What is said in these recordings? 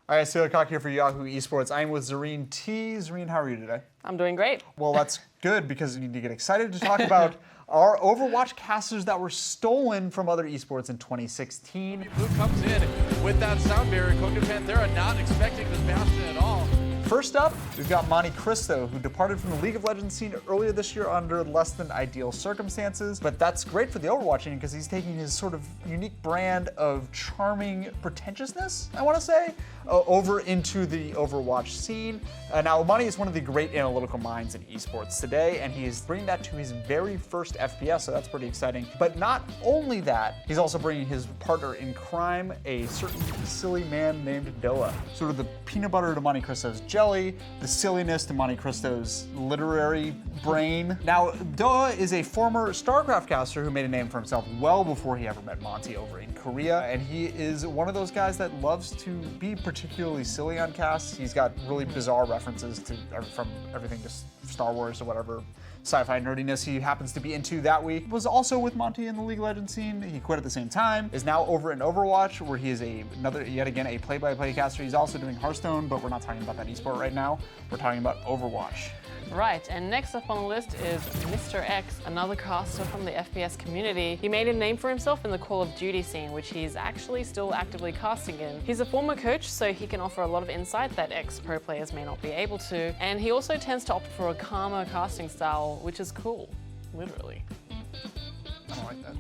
All right, Celia Cock here for Yahoo Esports. I'm with Zorine T. Zorine, how are you today? I'm doing great. Well, that's good because you need to get excited to talk about our Overwatch casters that were stolen from other esports in 2016. Blue comes in with that sound barrier. Coca Panthera not expecting this Bastion at all. First up, we've got Monte Cristo, who departed from the League of Legends scene earlier this year under less than ideal circumstances. But that's great for the Overwatch scene because he's taking his sort of unique brand of charming pretentiousness, I want to say, over into the Overwatch scene. Now, Monte is one of the great analytical minds in esports today, and he is bringing that to his very first FPS, so that's pretty exciting. But not only that, he's also bringing his partner in crime, a certain silly man named Doa. Sort of the peanut butter to Monte Cristo's jelly, the silliness to Monte Cristo's literary brain. Now, Doa is a former StarCraft caster who made a name for himself well before he ever met Monte over in Korea, and he is one of those guys that loves to be particularly silly on casts. He's got really bizarre references to from everything to Star Wars or whatever sci-fi nerdiness he happens to be into that week. Was also with Monte in the League of Legends scene. He quit at the same time. Is now over in Overwatch, where he is yet again a play-by-play caster. He's also doing Hearthstone, but we're not talking about that esport right now. We're talking about Overwatch. Right, and next up on the list is Mr. X, another caster from the FPS community. He made a name for himself in the Call of Duty scene, which he's actually still actively casting in. He's a former coach, so he can offer a lot of insight that ex-pro players may not be able to, and he also tends to opt for a calmer casting style, which is cool, literally. I don't like that.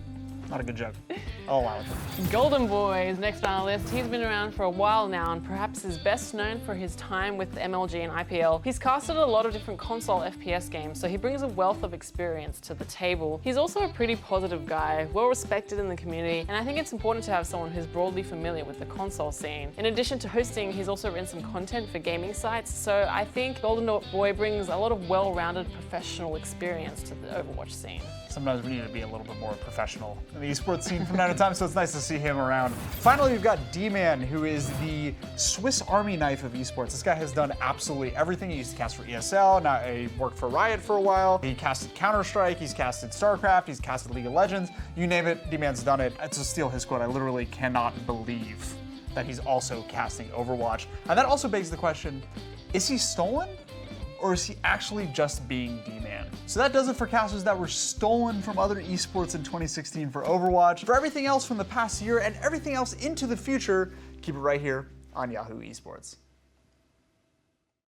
Not a good joke. I'll allow it. Golden Boy is next on our list. He's been around for a while now and perhaps is best known for his time with MLG and IPL. He's casted a lot of different console FPS games, so he brings a wealth of experience to the table. He's also a pretty positive guy, well respected in the community, and I think it's important to have someone who's broadly familiar with the console scene. In addition to hosting, he's also written some content for gaming sites, so I think Golden Boy brings a lot of well-rounded professional experience to the Overwatch scene. Sometimes we need to be a little bit more professional in the esports scene from time to time, so it's nice to see him around. Finally, we've got D-Man, who is the Swiss Army knife of esports. This guy has done absolutely everything. He used to cast for ESL, now he worked for Riot for a while. He casted Counter-Strike, he's casted StarCraft, he's casted League of Legends. You name it, D-Man's done it. To steal his quote, I literally cannot believe that he's also casting Overwatch. And that also begs the question, is he stolen? Or is he actually just being D-Man? So that does it for casters that were stolen from other esports in 2016 for Overwatch. For everything else from the past year and everything else into the future, keep it right here on Yahoo Esports.